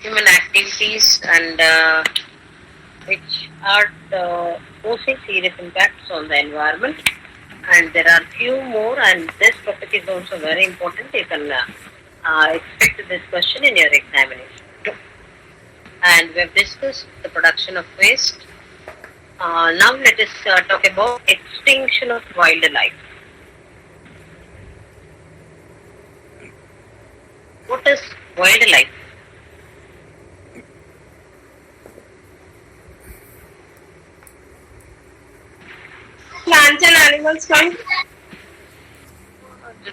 human activities and which are posing serious impacts on the environment. And there are few more, and this topic is also very important. You can expect this question in your examination. And we have discussed the production of waste. Now let us talk about extinction of wildlife. What is wildlife? Plants and animals come.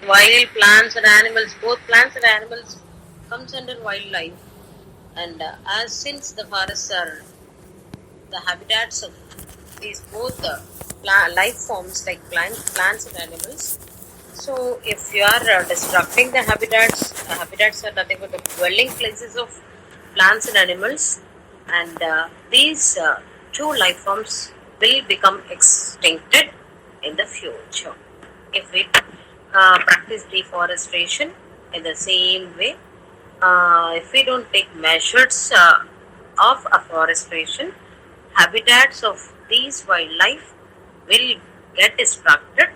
Wild plants and animals, both plants and animals comes under wildlife. And as since the forests are the habitats of these both life forms like plants and animals. So if you are disrupting the habitats are nothing but the dwelling places of plants and animals, and these two life forms will become extincted in the future if we practice deforestation in the same way. If we don't take measures of afforestation, habitats of these wildlife will get disrupted.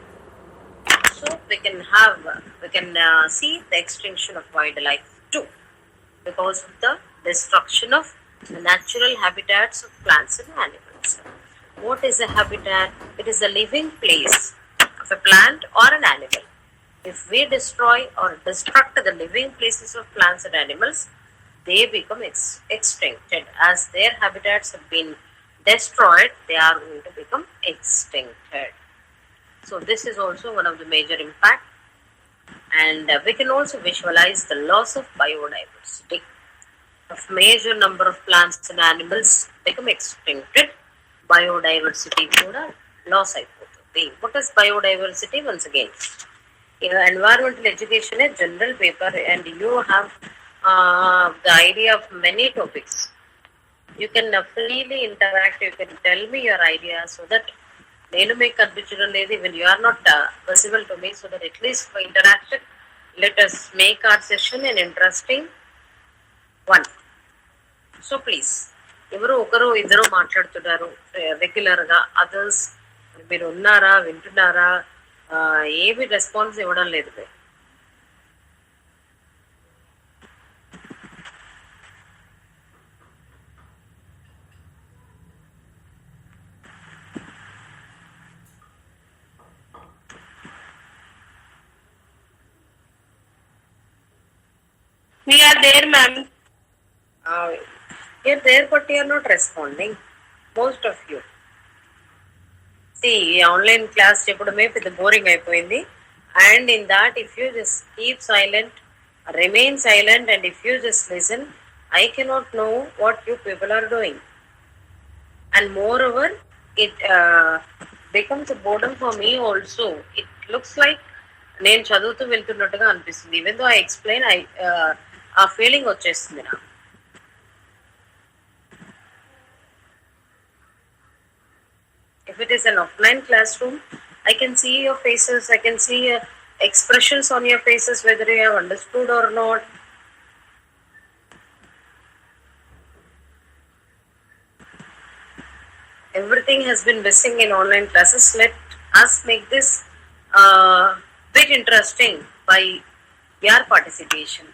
So we can see the extinction of wildlife too, because of the destruction of the natural habitats of plants and animals. What is a habitat? It is a living place of a plant or an animal. If we destroy or destruct the living places of plants and animals, they become extincted. As their habitats have been destroyed, they are going to become extincted. So this is also one of the major impact, and we can also visualize the loss of biodiversity. A major number of plants and animals become extincted. Biodiversity kuda loss అయిపోతుంది. What is biodiversity? Once again, environmental education is general paper, and you have the idea of many topics. You can freely interact. You can tell me your ideas so that నేను మీకు కనిపించడం లేదు, even you are not visible to me, so that at least for interaction, let us make our session an interesting one. So please, ఎవరు ఒకరు ఇద్దరు మాట్లాడుతున్నారు రెగ్యులర్గా, others మీరు ఉన్నారా, వింటున్నారా, ఏమి రెస్పాన్స్ ఇవ్వడం లేదు మీరు. We are there, ma'am. You're there, but you're not responding. Most of you. See, online class చెప్పడమే పెద్ద బోరింగ్ అయిపోయింది. And in that, if you just keep silent, remain silent, and if you just listen, I cannot know what you people are doing. And moreover, it becomes a boredom for me also. It looks like నేను చదువుతూ వెళ్తున్నట్టుగా అనిపిస్తుంది. Even though I explain, ఆ feeling వచ్చేస్తుంది నాకు. If it is an offline classroom, I can see your faces, I can see expressions on your faces, whether you have understood or not. Everything has been missing in online classes. Let us make this bit interesting by your participation.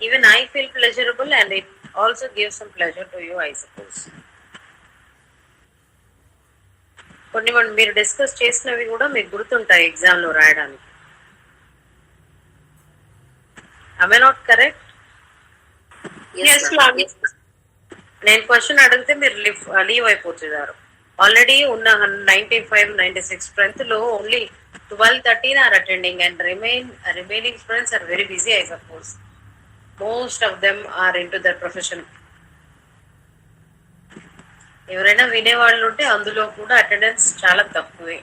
Even I feel pleasurable, and it also gives some pleasure to you, I suppose. కొన్ని మీరు discuss చేసినవి కూడా మీకు గుర్తుంటాయి ఎగ్జామ్లో రాయడానికి. Am I not correct? Yes, ma'am. నేను question అడిగితే మీరు లీవ్ అయిపోతున్నారు. ఆల్రెడీ ఉన్న 95-96 స్ట్రెంత్ లో only 12-13 are attending, and remaining students are very busy, I suppose. Most of them are into their profession. ఎవరైనా వినేవాళ్ళు ఉంటే అందులో కూడా అటెండెన్స్ చాలా తక్కువే.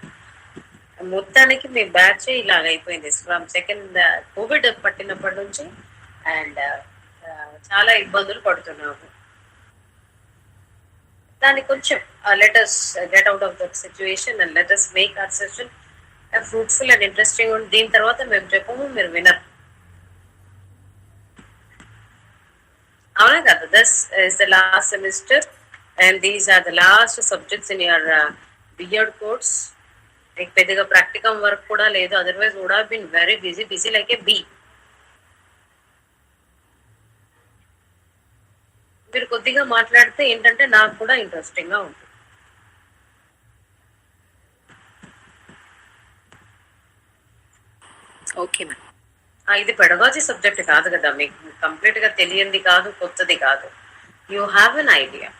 మొత్తానికి మీ బ్యాచ్ ఇలాగ అయిపోయింది ఫ్రమ్ సెకండ్ కోవిడ్ పట్టినప్పటి నుంచి, అండ్ చాలా ఇబ్బందులు పడుతున్నాము. దానికి కొంచెం let us get out of that situation and let us make our session fruitful and interesting. దీని తర్వాత మేము చెప్పము, మీరు వినరు. this is the last semester and these are the last subjects in your B.Ed course. Like పెద్దగా practical work కూడా లేదు, otherwise would have been very busy like a bee. మీరు కొద్దిగా మాట్లాడితే ఏంటంటే నాకు కూడా ఇంట్రెస్టింగ్ గా ఉంటుంది. Okay ma'am. ఇది పెడగాజీ సబ్జెక్ట్ కాదు కదా, మీకు కంప్లీట్ గా తెలియంది కాదు, కొత్తది కాదు. You have an idea.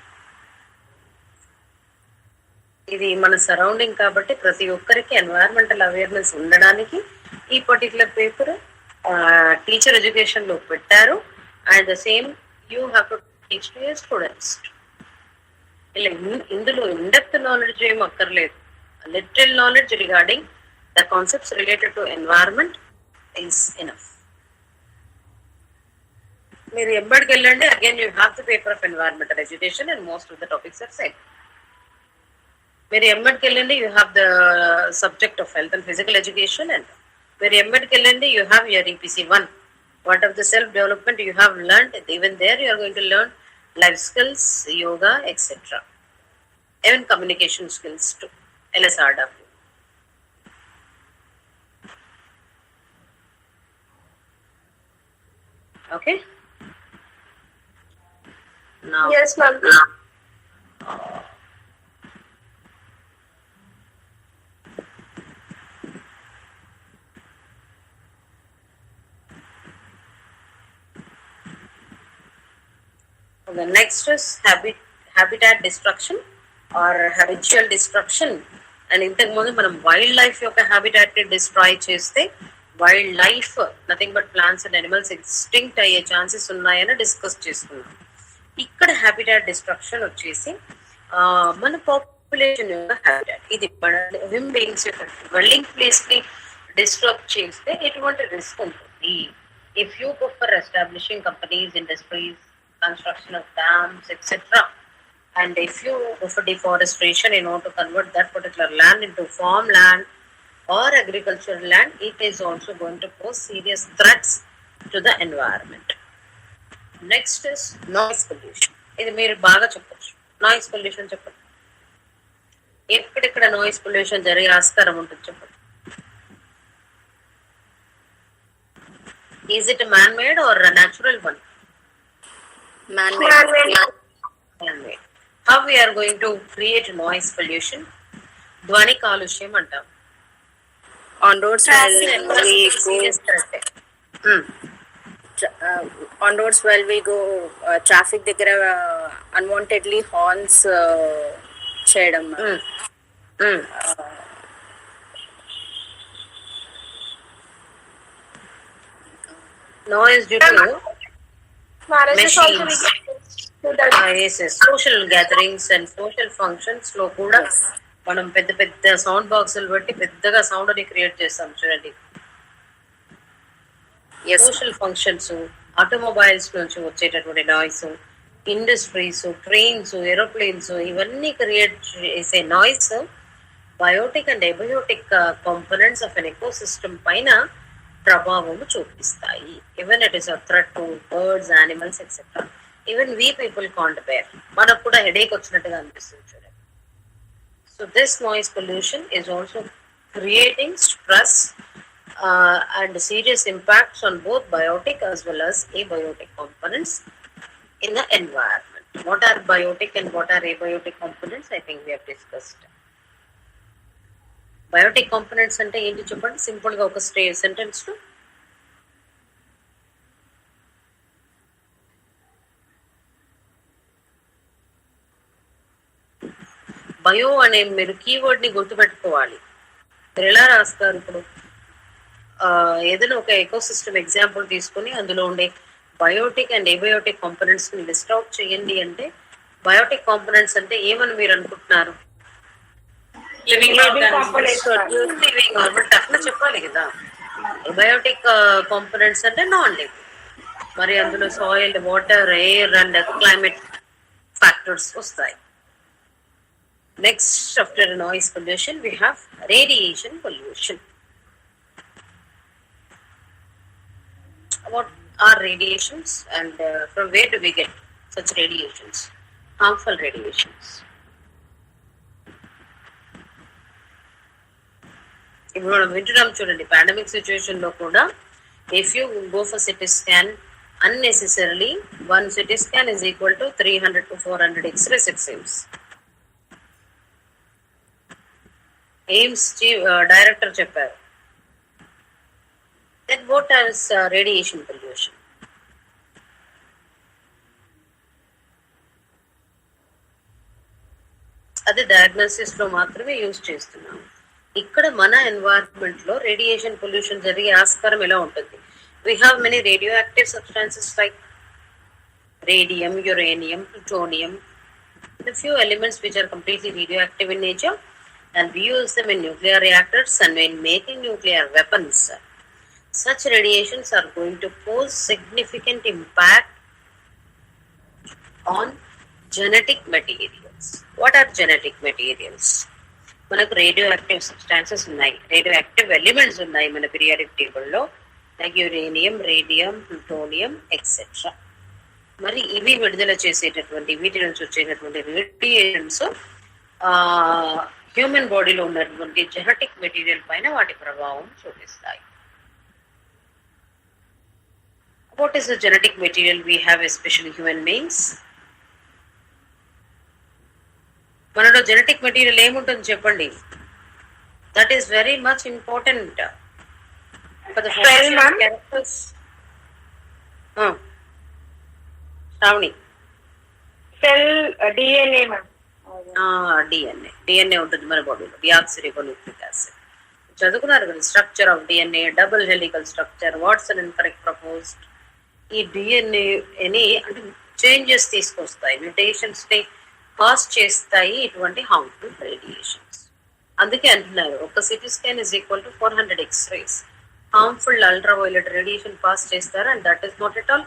ఇది మన సరౌండింగ్ కాబట్టి ప్రతి ఒక్కరికి ఎన్వైరన్మెంటల్ అవేర్నెస్ ఉండడానికి ఈ పర్టికులర్ పేపర్ టీచర్ ఎడ్యుకేషన్ లో పెట్టారు. And the same you have to teach to your students. ఇలా ఇందులో ఇండెప్త్ నాలెడ్జ్ ఏం అక్కర్లేదు. Literal knowledge regarding the concepts related to environment is enough. మీరు ఎంబడికి వెళ్ళండి, again you have the paper of environmental education and most of the topics are same. మీరు ఎంబడికి వెళ్ళండి, you have the subject of health and physical education. And మీరు ఎంబడికి వెళ్ళండి, you have your EPC1. What of the self-development you have learned, even there you are going to learn life skills, yoga, etc. Even communication skills too, LSRW. Okay? Now, Yes, ma'am. the next is habitat destruction or habitual destruction. And ఇంతకు ముందు మనం wild life యొక్క habitat ని destroy చేస్తే wild life nothing but plants and animals extinct అయ్యే chances ఉన్నాయని discuss చేసుకున్నాం. ఇక్కడ హ్యాబిటాట్ డిస్ట్రక్షన్ వచ్చేసి మన పాపులేషన్ యొక్క హ్యాబిటాట్, ఇది హ్యూమన్ బీయింగ్స్ యొక్క డ్వెల్లింగ్ ప్లేస్ ని డిస్టర్బ్ చేస్తే ఎటువంటి రిస్క్ ఉంటుంది. If you go for establishing companies, industries, construction of dams, etc. And if you go for deforestation in order to convert that particular land into farmland or agricultural land, it is also going to pose serious threats to the environment. Next is noise pollution. ఇది మీరు బాగా చెప్పచ్చు. Noise pollution చెప్పండి. ఎక్కడెక్కడ noise pollution జరిగే ఆస్కారం ఉంటుంది చెప్పండి. Is it a man-made or a natural one? Man-made. How we are going to create noise pollution? ధ్వని కాలుష్యం అంటాం. On roads while we go, traffic దగ్గర unwantedly horns చేయడం. Noise due to Machines. Social gatherings and social functions లో కూడా మనం పెద్ద పెద్ద సౌండ్ బాక్సులు బట్టి పెద్దగా సౌండ్ ని క్రియేట్ చేస్తాం చూడండి. సోషల్ ఫంక్షన్స్, ఆటోమొబైల్స్ నుంచి వచ్చేటటువంటి నాయిస్, ఇండస్ట్రీస్, ట్రైన్స్, ఏరోప్లేన్స్, ఇవన్నీ క్రియేట్ చేసే noise biotic and abiotic components of an ecosystem పైన ప్రభావం చూపిస్తాయి. Even it is a threat to birds, animals etcetera. Even we people can't bear, మనకు కూడా headache వచ్చినట్టుగా అనిపిస్తుంది చూడండి. So this noise pollution is also creating stress and serious impacts on both biotic as well as abiotic components in the environment. What are biotic and what are abiotic components? I think we have discussed. Biotic components ante enti cheppandi simple ga oka sentence lo. Bio అనే మీరు keyword ని గుర్తుపెట్టుకోవాలి. మీరు ఎలా రాస్తారు? ఇప్పుడు ఏదైనా ఒక ఎకోసిస్టమ్ ఎగ్జాంపుల్ తీసుకుని అందులో ఉండే బయోటిక్ అండ్ ఏబయోటిక్ కాంపోనెంట్స్ ని లిస్ట్ అవుట్ చేయండి అంటే, బయోటిక్ కాంపోనెంట్స్ అంటే ఏమని మీరు అనుకుంటున్నారు? లివింగ్ ఆర్గానిజమ్స్ అట్లా చెప్పాలి కదా. ఏబయోటిక్ కాంపోనెంట్స్ అంటే నాన్ లివింగ్, మరి అందులో soil, water, air and climate factors వస్తాయి. Next after noise pollution we have radiation pollution. What are radiations and from where do we get? such radiations, harmful radiations. ఇప్పుడు మనం వింటున్నాం చూడండి, pandemic situation లో కూడా if you go for CT scan unnecessarily, one CT scan is equal to 300 to 400 X-rays, it seems. AIMS director చెప్పారు that what is radiation pollution. అది diagnosis లో మాత్రమే యూజ్ చేస్తున్నాం. ఇక్కడ మన ఎన్వైరన్మెంట్ లో రేడియేషన్ పొల్యూషన్ జరిగే ఆస్కారం ఎలా ఉంటుంది? We have many radioactive substances like radium, uranium, plutonium, the few elements which are completely radioactive in nature, and we use them in nuclear reactors and in making nuclear weapons. Such radiations are going to pose significant impact on genetic materials. What are genetic materials? మనకు radioactive substances ఉన్నాయి, radioactive elements ఉన్నాయి మన periodic టేబుల్లో, like uranium, radium, plutonium etcetera. మరి ఇవి విడుదల చేసేటటువంటి వీటి నుంచి వచ్చేటటువంటి రేడియేషన్స్ హ్యూమన్ బాడీలో ఉన్నటువంటి జెనెటిక్ మెటీరియల్ పైన వాటి ప్రభావం చూపిస్తాయి. What is the genetic material we have especially human beings? మనలో జెనెటిక్ మెటీరియల్ ఏముంటుంది చెప్పండి? That is very much important for the characters. Sravani, cell DNA ma'am. DNA ఉంటుంది మన బాడీలో, డిఆక్సిరిబోన్యూక్లిక్ యాసిడ్. చదువుకున్నారు కదా, structure of DNA, double helical structure, Watson and Crick proposed. ఈ డిఎన్ఏని అంటే చేంజెస్ తీసుకొస్తాయి, మ్యూటేషన్స్ ని కాజ్ చేస్తాయి ఇటువంటి హార్మ్ఫుల్ రేడియేషన్స్. అందుకే అంటున్నారు ఒక CT scan is equal to 400 X-rays. Harmful ultraviolet radiation pass చేస్తారు, and that is not at all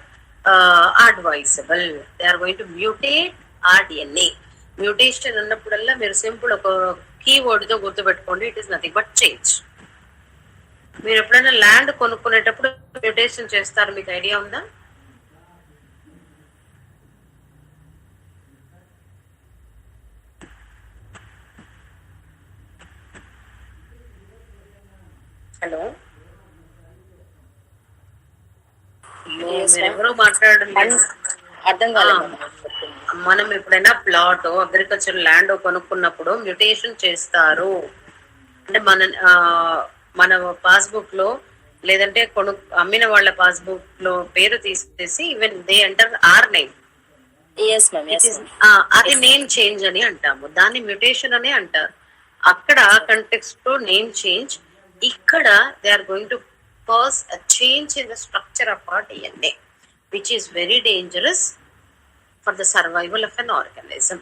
advisable. They are going to mutate our DNA. Mutation అన్నప్పుడల్లా మీరు సింపుల్ ఒక కీవర్డ్ తో గుర్తుపెట్టుకోండి, it is nothing but change. మీరు ఎప్పుడైనా land కొనుక్కునేటప్పుడు mutation చేస్తారు, మీకు ఐడియా ఉందా? హలో, ఎవరో మాట్లాడడం అర్థం కాలేదు. మనం ఎప్పుడైనా ప్లాట్ అగ్రికల్చర్ ల్యాండ్ కొనుక్కున్నప్పుడు మ్యూటేషన్ చేస్తారు అంటే మన పాస్బుక్ లో లేదంటే అమ్మిన వాళ్ళ పాస్బుక్ లో పేరు తీసేసి even they enter our name, అది నేమ్ చేంజ్ అని అంటాము, దాన్ని మ్యూటేషన్ అని అంటారు. అక్కడ కంటెక్స్ట్ లో నేమ్ చేంజ్, ఇక్కడ they are going to cause a change in the structure of our DNA, which is very dangerous for the survival of an organism.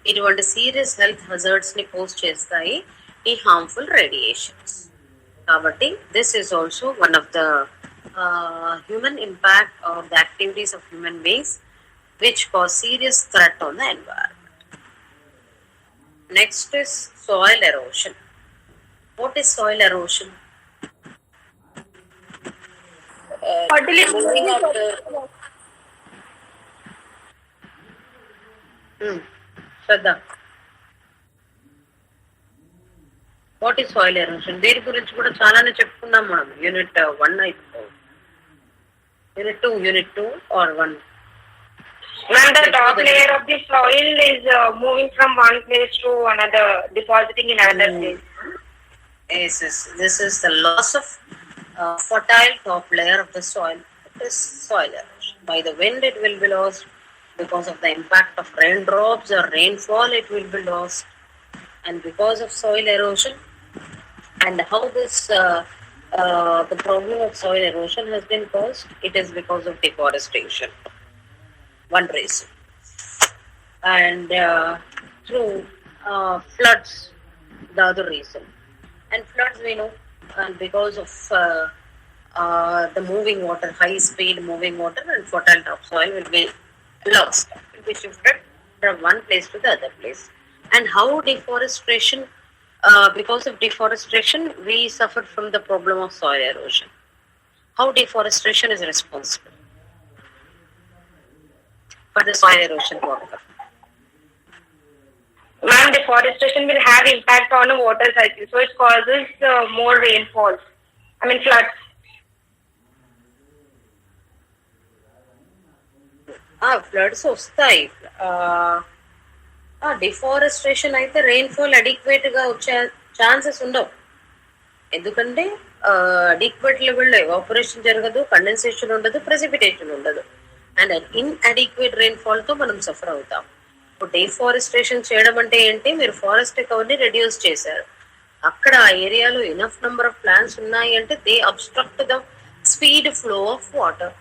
ఇటువంటి సీరియస్ హెల్త్ హజార్డ్స్ ని పోస్ట్ చేస్తాయి ఈ harmful radiations. కాబట్టి this is also one of the human impact are the activities of human beings which cause serious threat on the environment. Next is soil erosion. What is soil erosion? Shraddha, what is soil erosion? దీని గురించి కూడా చాలానే చెప్పుకున్నాం మనం. Unit 1 అయిపోయింది, unit 2 or 1. When the top layer of the soil is moving from one place to another, depositing in another place. Yes, this is the loss of fertile top layer of the soil. It is soil erosion. By the wind it will be lost, because of the impact of raindrops or rainfall it will be lost, and because of soil erosion. And how this the problem of soil erosion has been caused? It is because of deforestation, one reason, and through floods, the other reason. And floods we know, and because of the moving water, high speed moving water, and fertile topsoil will be lost, will be shifted from one place to the other place. And how deforestation, because of deforestation we suffer from the problem of soil erosion. How deforestation is responsible? for the soil erosion protocol? Ma'am, deforestation will have impact on the water cycle, so it causes more rainfalls. I mean floods. Floods వస్తాయి. Deforestation అయితే rainfall adequate గా వచ్చే chances ఉండవు. ఎందుకంటే adequate లెవెల్లో evaporation జరగదు, condensation ఉండదు, precipitation ఉండదు. అండ్ ఇన్అడిక్వేట్ రెయిన్ఫాల్ తో మనం సఫర్ అవుతాం. ఇప్పుడు డిఫారెస్టేషన్ చేయడం అంటే ఏంటి? మీరు ఫారెస్ట్ కవర్ ని రెడ్యూస్ చేశారు. అక్కడ ఆ ఏరియాలో ఇనఫ్ నెంబర్ ఆఫ్ ప్లాంట్స్ ఉన్నాయి అంటే they obstruct the speed flow of water.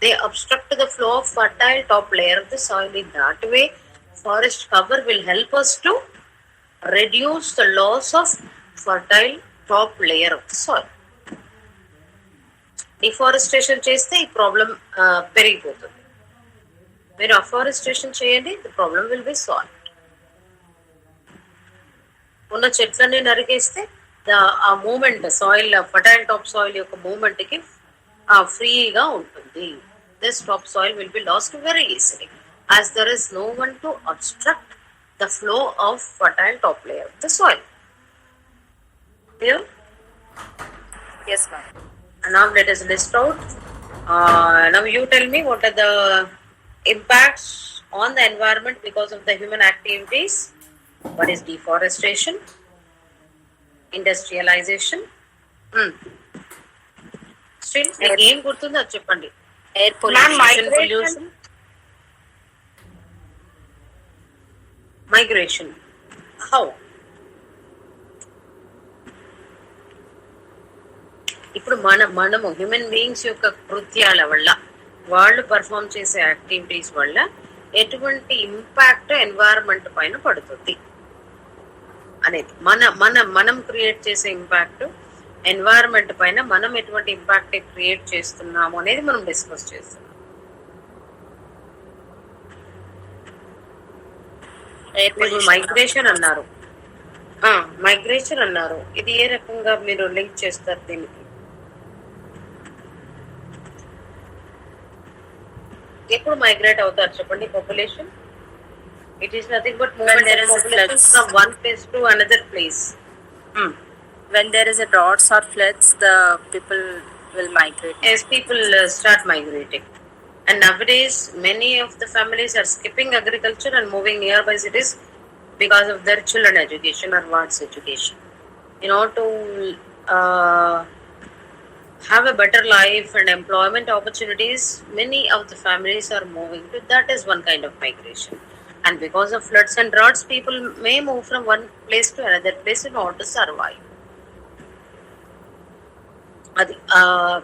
They obstruct the flow of fertile top layer of the soil. In that way, forest cover will help us to reduce the loss of fertile top layer of the soil. Deforestation చేస్తే ఈ problem పెరిగిపోతుంది. మీరు afforestation చేయండి, the problem will be solved. ఉన్న చెట్లన్నీ నరికేస్తే ఆ moment soil fertile top soil యొక్క మూమెంట్ కి ఫ్రీగా ఉంటుంది. This topsoil will be lost very easily as there is no one to obstruct the flow of fertile top layer of the soil. Clear? Yes, ma'am. And now let us list out. Now you tell me what are the impacts on the environment because of the human activities. What is deforestation? Industrialization. Still, మీకు ఏం గుర్తుందో అది చెప్పండి. Air Migration. pollution. Migration. How? ఇప్పుడు మనము human beings యొక్క కృత్యాల వల్ల, వాళ్ళు పర్ఫామ్ చేసే యాక్టివిటీస్ వల్ల ఎటువంటి ఇంపాక్ట్ ఎన్వైరన్మెంట్ పైన పడుతుంది అనేది మనం క్రియేట్ చేసే ఇంపాక్ట్ ఎన్వైరన్మెంట్ పైన మనం ఎటువంటి ఇంపాక్ట్ క్రియేట్ చేస్తున్నాము అనేది మనం డిస్కస్ చేస్తున్నాం. మైగ్రేషన్ అన్నారు, ఇది ఏ రకంగా మీరు లింక్ చేస్తారు దీనికి? ఎప్పుడు మైగ్రేట్ అవుతారు చెప్పండి population? It is nothing but movement from one place to another place. When there is a droughts or floods, the people will migrate. Yes, people start migrating. And nowadays, many of the families are skipping agriculture and moving nearby cities because of their children education or advanced education. In order to have a better life and employment opportunities, many of the families are moving to. That is one kind of migration. And because of floods and droughts, people may move from one place to another place in order to survive. అది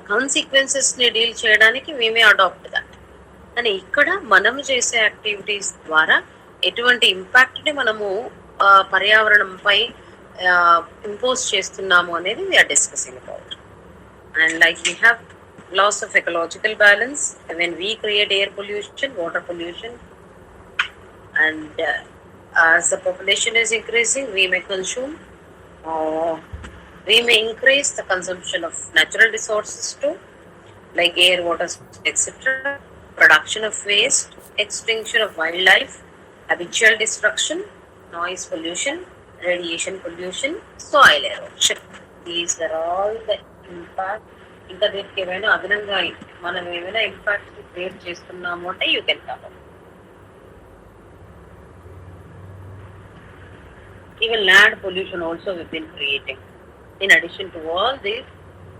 consequences ని deal చేయడానికి మేమే adapt that. కానీ ఇక్కడ మనం చేసే activities ద్వారా ఎటువంటి ఇంపాక్ట్ ని మనము పర్యావరణంపై ఇంపోజ్ చేస్తున్నాము అనేది we are discussing about. And like we have loss of ecological balance when we create air pollution, water pollution, and as the population is increasing, we may increase the consumption of natural resources too, like air, water, etc., production of waste, extinction of wildlife, habitual destruction, noise pollution, radiation pollution, soil erosion. These are all the impact. ఇంకా దీనికి ఏమైనా అదనంగా మనం ఏమైనా impact create చేస్తున్నాము అంటే you can cover. Even land pollution also we've been creating. In addition to all this,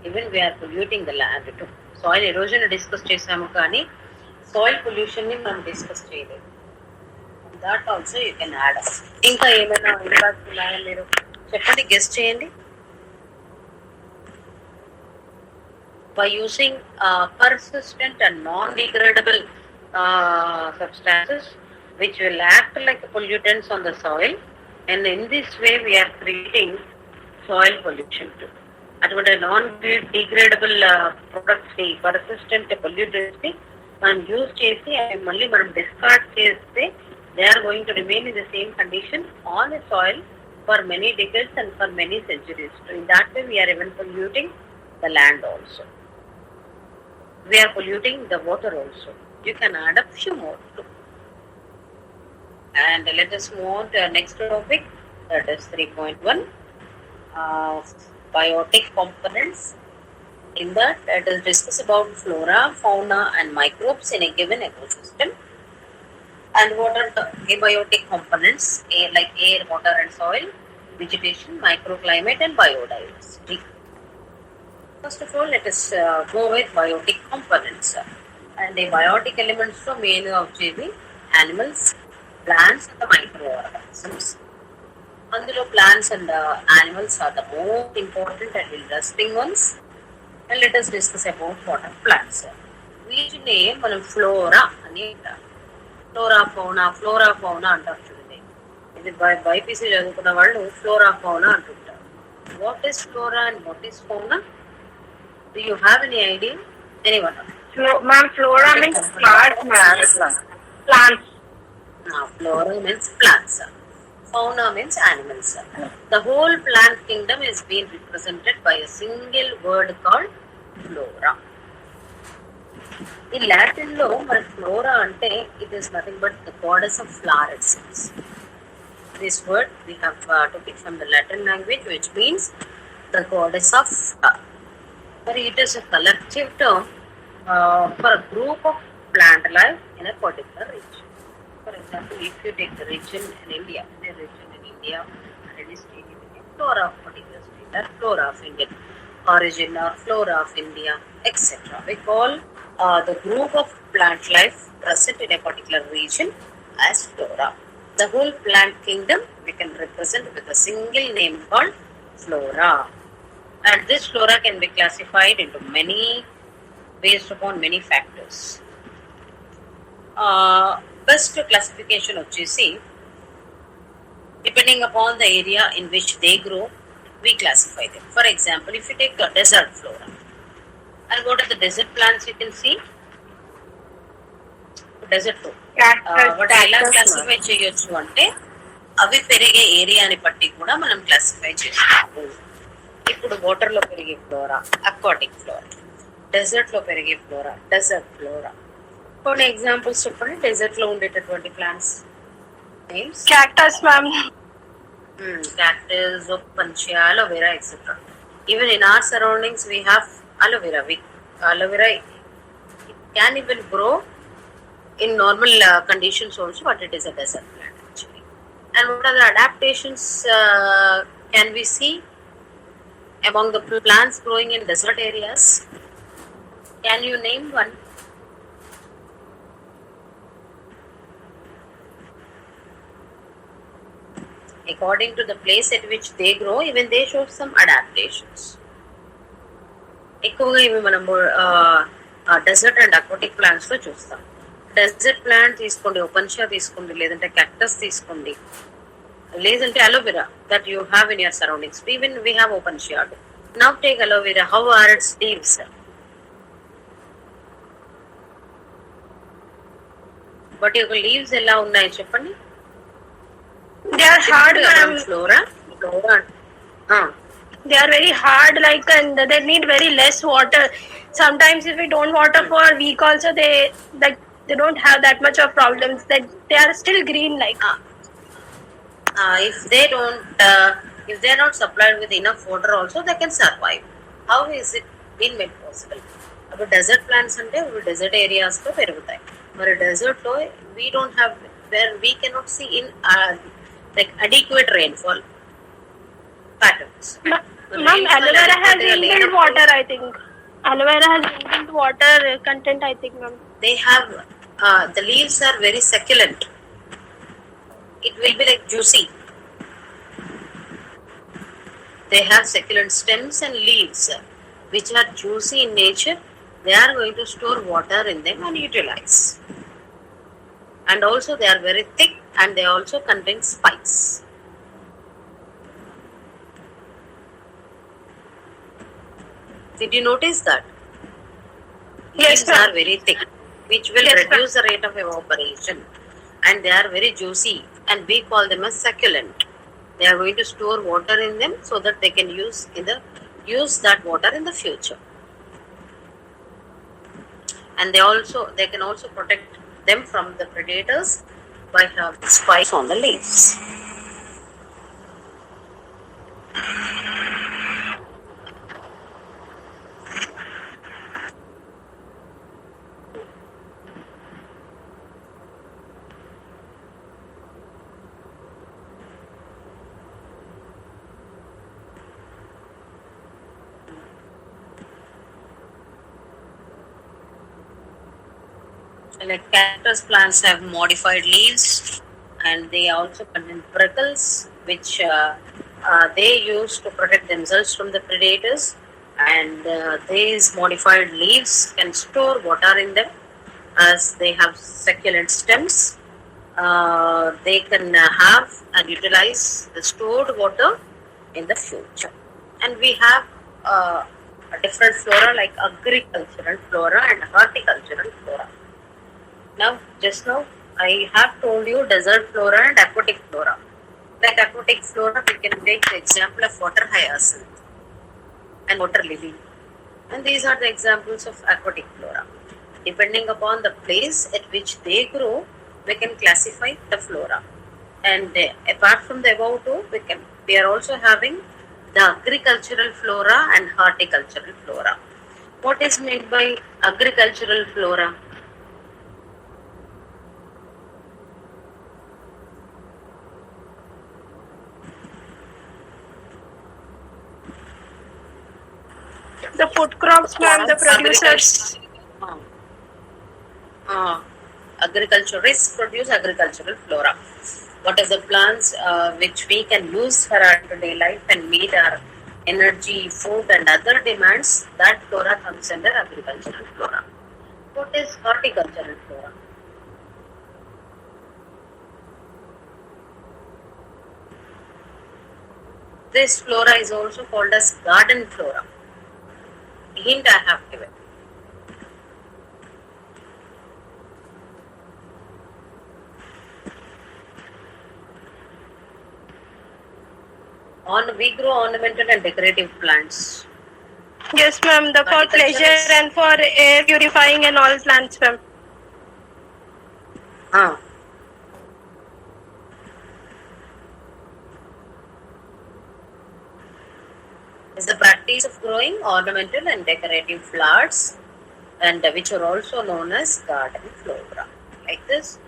even we are polluting the land too. Soil erosion discuss చేసాము కానీ soil pollution ని మనం డిస్కస్ చేయలేదు. That also you can add up. ఇంకా ఏమైనా impact ఉన్నాయో మీరు చెప్పండి, గెస్ట్ చేయండి. By using persistent and non-degradable substances which will act like pollutants on the soil, and in this way we are creating soil pollution too. అటువంటి non degradable products ని, persistent pollutants ని మనం use చేసి మళ్ళీ మనం discard చేస్తే they are going to remain in the same condition on a soil for many decades and for many centuries. In that way we are even polluting the land also. We are polluting the water also. You can add up few more too. And let us move on to our next topic, that is 3.1, biotic components. In that, let us discuss about flora, fauna, and microbes in a given ecosystem. And what are the abiotic components, like air, water, and soil, vegetation, microclimate, and biodiversity. First of all, let us go with biotic components. And the biotic elements are made of animals, plants, and the microorganisms. అందులో plants and animals are the most important and interesting ones. And let us discuss about what are plants. వీటిని మనం flora అని అంటారు. Flora fauna అంటారు చూడండి. ఇది BiPC చదువుకున్న వాళ్ళు ఫ్లోరా ఫౌనా అంటుంటారు. What is flora and what is fauna? Do you have any idea? Anyone? Ma'am, flora means plants. Plants. Flora means plants. Fauna means animals. The whole plant kingdom is being represented by a single word called flora. In Latin lo మన flora ante it is nothing but the goddess of flowers. This word we have took it from the Latin language, which means the goddess of flower. But it is a collective term for a group of plant life in a particular region. For example, if you take the region in India, and any state in India, flora of particular state, that flora of Indian origin or flora of India, etc. We call the group of plant life present in a particular region as flora. The whole plant kingdom we can represent with a single name called flora. And this flora can be classified into many, based upon many factors. Best classification వచ్చేసి depending upon the area in which they grow, we classify them. For example, if you take a desert flora, and what are the desert plants you can see? Desert what ఎలా classify చేయొచ్చు అంటే అవి పెరిగే ఏరియాని బట్టి కూడా మనం classify చేస్తాము. ఇప్పుడు వాటర్ లో పెరిగే ఫ్లోరా, అక్వాటిక్ ఫ్లోరా, డెజర్ట్ లో పెరిగే ఫ్లోరా, డెజర్ట్ ఫ్లోరా. కొన్ని ఎగ్జాంపుల్స్ చెప్పండి డెజర్ట్ లో ఉండేటటువంటి plants names. Cactus, ma'am. Cactus, opuntia, aloe vera, etc. Even in our surroundings we have aloe vera. Aloe vera it can even grow in normal conditions also, but it is a desert plant actually. And what are the adaptations can we see among the plants growing in desert areas? Can you name one? According to the place at which they grow, even they show some adaptations. ఎక్కువగా ఇవి మనము dessert and aquatic plants లో చూస్తాం. Dessert plant తీసుకోండి, ఓపెన్షియా తీసుకోండి, లేదంటే cactus తీసుకోండి, లేదంటే aloe vera that you have in your surroundings. Even we have opuntia. Now take aloe vera. How are its leaves? But యొక్క లీవ్స్ ఎలా ఉన్నాయి చెప్పండి. They are hard, ma'am. Flora. They are very hard, like, and they need very less water. Sometimes if we don't water for a week also, they don't have that much of problems. That they are still green, like. If they don't, if they are not supplied with enough water also, they can survive. How is it been made possible? About desert plants ante desert areas lo perugutayi. Mari desert lo we don't have, where we cannot see in like adequate rainfall patterns. Ma'am, aloe vera has inbuilt water, I think. Aloe vera has inbuilt water content, I think, ma'am. They have the leaves are very succulent. It will be like juicy. They have succulent stems and leaves which are juicy in nature. They are going to store water in them and utilize. And also they are very thick and they also contain spikes. Did you notice that? Yes, Leaves ma'am. are very thick, which will Yes, reduce the rate of evaporation. And they are very juicy and we call them as succulent. They are going to store water in them so that they can use that water in the future. And they can also protect them from the predators by having spikes on the leaves. Like cactus plants have modified leaves, and they also contain prickles, which they use to protect themselves from the predators. And these modified leaves can store water in them, as they have succulent stems. They can have and utilize the stored water in the future. And we have a different flora like agricultural flora and horticultural flora. Now, just now, I have told you desert flora and aquatic flora. Like aquatic flora, we can take the example of water hyacinth and water lily. And these are the examples of aquatic flora. Depending upon the place at which they grow, we can classify the flora. And apart from the above two, we are also having the agricultural flora and horticultural flora. What is meant by agricultural flora? The food crops, ma'am, the producers. Agriculturists produce agricultural flora. What are the plants which we can use for our day life and meet our energy, food, and other demands? That flora comes under agricultural flora. What is horticultural flora? This flora is also called as garden flora. Hint I have given. We grow ornamental and decorative plants. Yes, ma'am, the for pleasure and for air purifying and all plants, ma'am. Is the practice of growing ornamental and decorative flowers, and which are also known as garden flora. Like this,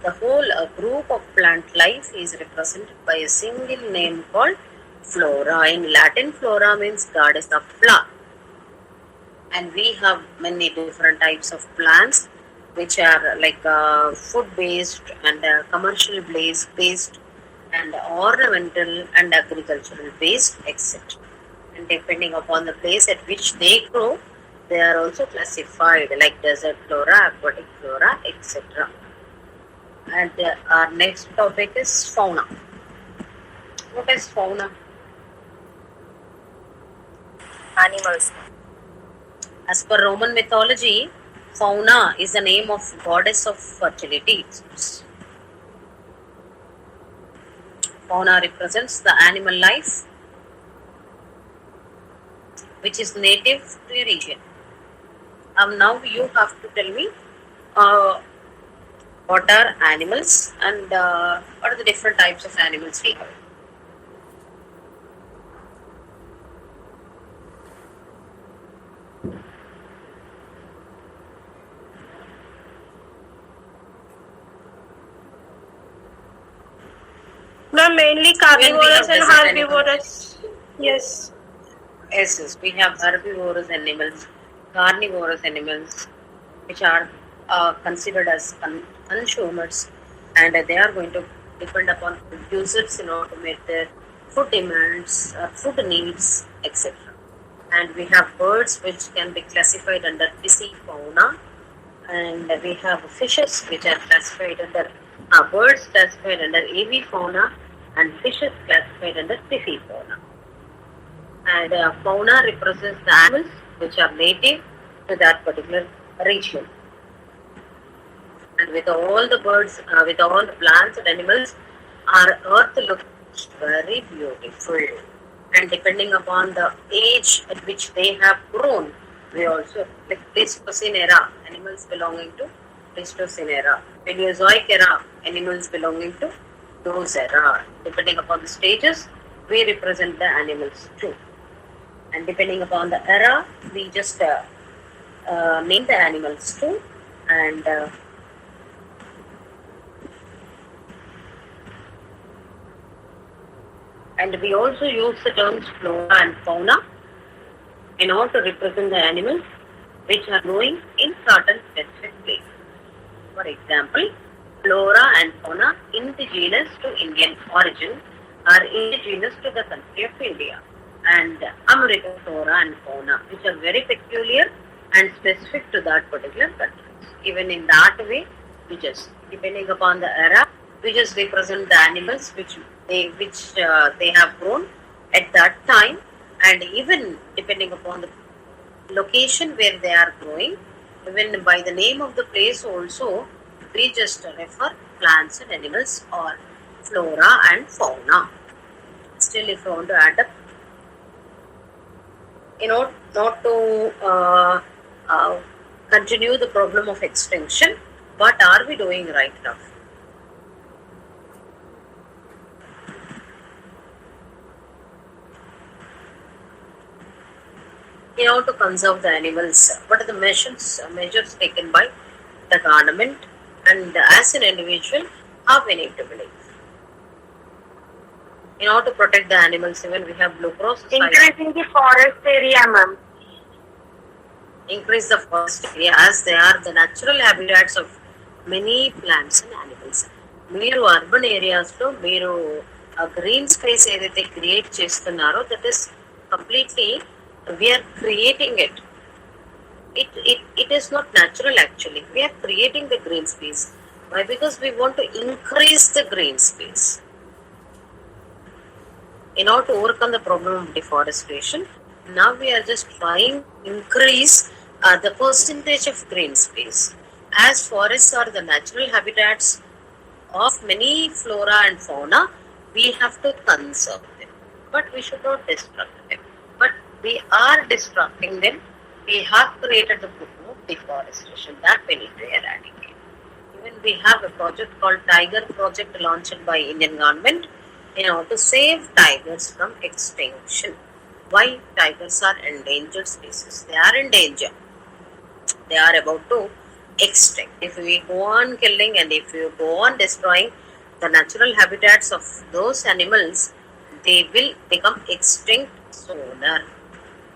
the whole group of plant life is represented by a single name called flora. In Latin, flora means goddess of flower. And we have many different types of plants which are like food based and commercial based and ornamental and agricultural based, etc. And depending upon the place at which they grow, they are also classified like desert flora, aquatic flora, etc. And our next topic is fauna. What is fauna? Animals. As per Roman mythology, Fauna is the name of goddess of fertility. Fauna represents the animal life which is native to a region. Now you have to tell me what are animals and what are the different types of animals we have. No, mainly carnivorous and herbivorous. Yes. Yes, we have herbivorous animals, carnivorous animals, which are considered as consumers, and they are going to depend upon producers in order to meet their food demands, food needs, etc. And we have birds which can be classified under piscifauna, and we have fishes which are classified under birds classified under avifauna, and fishes classified under piscifauna. And fauna represents the animals which are native to that particular region. And with all the birds, with all the plants and animals, our earth looks very beautiful. And depending upon the age at which they have grown, we also, like Pleistocene era, animals belonging to Pleistocene era. Paleozoic era, animals belonging to those era. Depending upon the stages, we represent the animals too. And depending upon the era, we just name the animals too. And we also use the terms flora and fauna in order to represent the animals which are growing in certain specific places. For example, flora and fauna indigenous to Indian origin are indigenous to the country of India, and American flora and fauna which are very peculiar and specific to that particular country. Even in that way, we just, depending upon the era, we just represent the animals which they have grown at that time, and even depending upon the location where they are growing, even by the name of the place also, we just refer plants and animals or flora and fauna. Still, if you want to add up, not to continue the problem of extinction, what are we doing right now? In order to conserve the animals, what are the measures taken by the government and as an individual, how we need to believe? In order to protect the animals, even we have Blue Cross Society. Increasing the forest area, ma'am. Increase the forest area as they are the natural habitats of many plants and animals. మీరు urban ఏరియాస్లో మీరు green space ఏదైతే create చేస్తున్నారో that is completely we are creating it. It is not natural actually. We are creating the green space. Why? Because we want to increase the green space. In order to overcome the problem of deforestation, now we are just trying to increase the percentage of green space. As forests are the natural habitats of many flora and fauna, we have to conserve them. But we should not destruct them. But we are destructing them. We have created the problem of deforestation that we need to eradicate. Even we have a project called Tiger Project launched by Indian government in order to save tigers from extinction. Why? Tigers are endangered species. They are in danger. They are about to extinct. If we go on killing and if we go on destroying the natural habitats of those animals, they will become extinct sooner.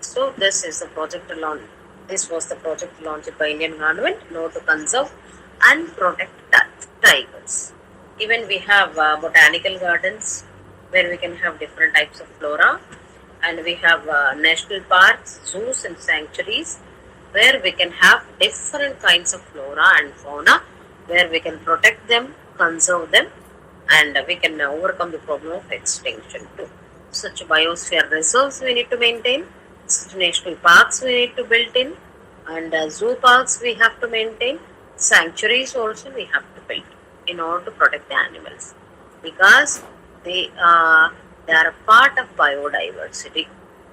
So this is the project launch. This was the project launched by Indian government in order to conserve and protect tigers. Even we have botanical gardens where we can have different types of flora, and we have national parks, zoos and sanctuaries where we can have different kinds of flora and fauna, where we can protect them, conserve them, and we can overcome the problem of extinction too. Such biosphere reserves we need to maintain, such national parks we need to build in, and zoo parks we have to maintain, sanctuaries also we have to build in order to protect the animals, because they are a part of biodiversity.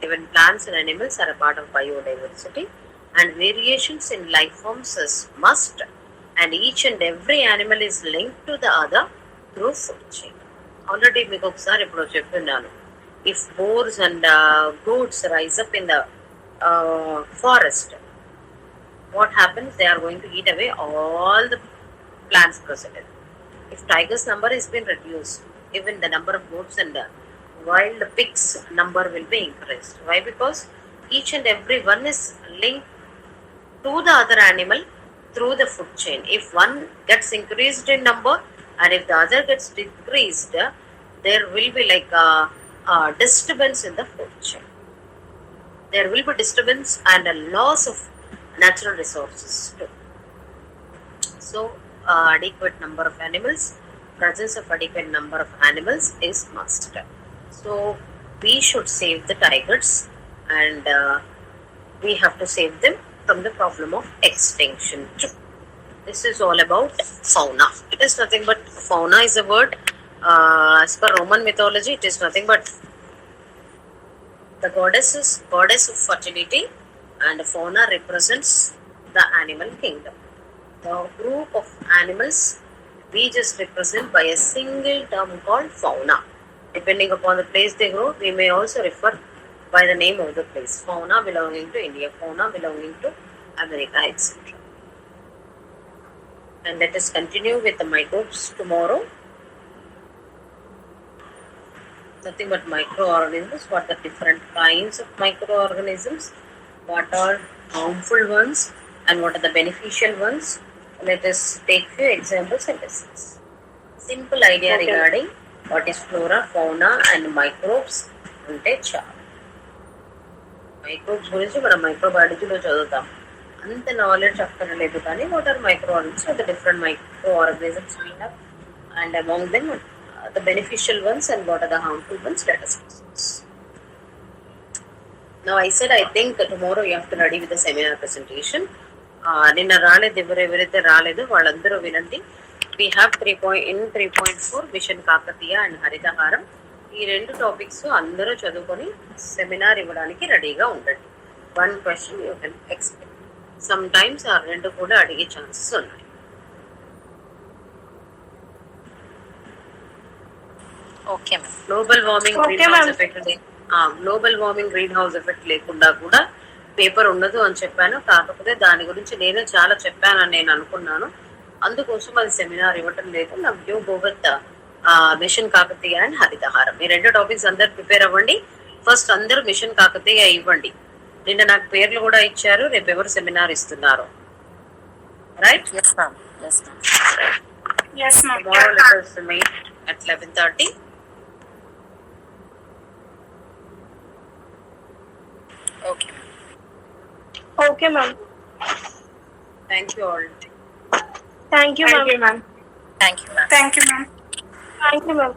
Even plants and animals are a part of biodiversity, and variations in life forms is must, and each and every animal is linked to the other through food chain. Already మీకు ఒకసారి ఇప్పుడు చెప్తున్నాను, if boars and goats rise up in the forest, what happens? They are going to eat away all the plants present. If tigers number has been reduced, even the number of goats and wild pigs number will be increased. Why? Because each and every one is linked to the other animal through the food chain. If one gets increased in number and if the other gets decreased, there will be like a disturbance in the food chain. There will be disturbance and a loss of natural resources too. So adequate number of animals, presence of adequate number of animals is must. So we should save the tigers, and we have to save them from the problem of extinction too. This is all about fauna. It is nothing but, fauna is a word as per Roman mythology. It is nothing but the goddess of fertility, and fauna represents the animal kingdom. the group of animals we just represent by a single term called fauna. Depending upon the place they grow, we may also refer by the name of the place. Fauna belonging to India, fauna belonging to America, etc. And let us continue with the microbes tomorrow. Nothing but microorganisms. What are the different kinds of microorganisms? What are harmful ones and what are the beneficial ones? Let us take few examples and discuss. Simple idea Okay. regarding what is flora, fauna and microbes అంటే చాలా microbes గురించి మనం మైక్రోబయాలజీలో చదువుతాం. అంత knowledge అక్కర్లేదు, కానీ what are microorganisms, the different microorganisms we have and among them the beneficial ones and what are the harmful ones. Let us discuss. Now I said I think tomorrow you have to ready with the seminar presentation. నిన్న రాలేదు, ఎవరైతే రాలేదు వాళ్ళందరూ వినండి. We have 3.4 mission Kakatiya and Harithaharam. ఈ రెండు topics అందరూ చదువుకొని సెమినార్ ఇవ్వడానికి రెడీగా ఉండండి. 1 question you can expect. Some times ఆ రెండు కూడా అడిగే ఛాన్సెస్ ఉన్నాయి. Okay, ma'am. Global warming Okay, green house ma'am. Effect global warming green house effect లేకుండా కూడా పేపర్ ఉండదు అని చెప్పాను. కాకపోతే దాని గురించి నేను చాలా చెప్పానని నేను అనుకున్నాను, అందుకోసం అది సెమినార్ ఇవ్వటం లేదు. నాకు you go with mission Kakatiya and Harithaharam. ఈ రెండు టాపిక్స్ అందరు ప్రిపేర్ అవ్వండి. ఫస్ట్ అందరూ మిషన్ కాకతీయ ఇవ్వండి. నిన్న నాకు పేర్లు కూడా ఇచ్చారు, రేపు ఎవరు సెమినార్ ఇస్తున్నారు. Right? Yes, ma'am. Yes, ma'am. Yes, ma'am. Tomorrow let us meet at 11:30. Okay, ma'am. Okay, ma'am. Thank you all. Thank you, ma'am. Thank you, ma'am. Thank you, ma'am.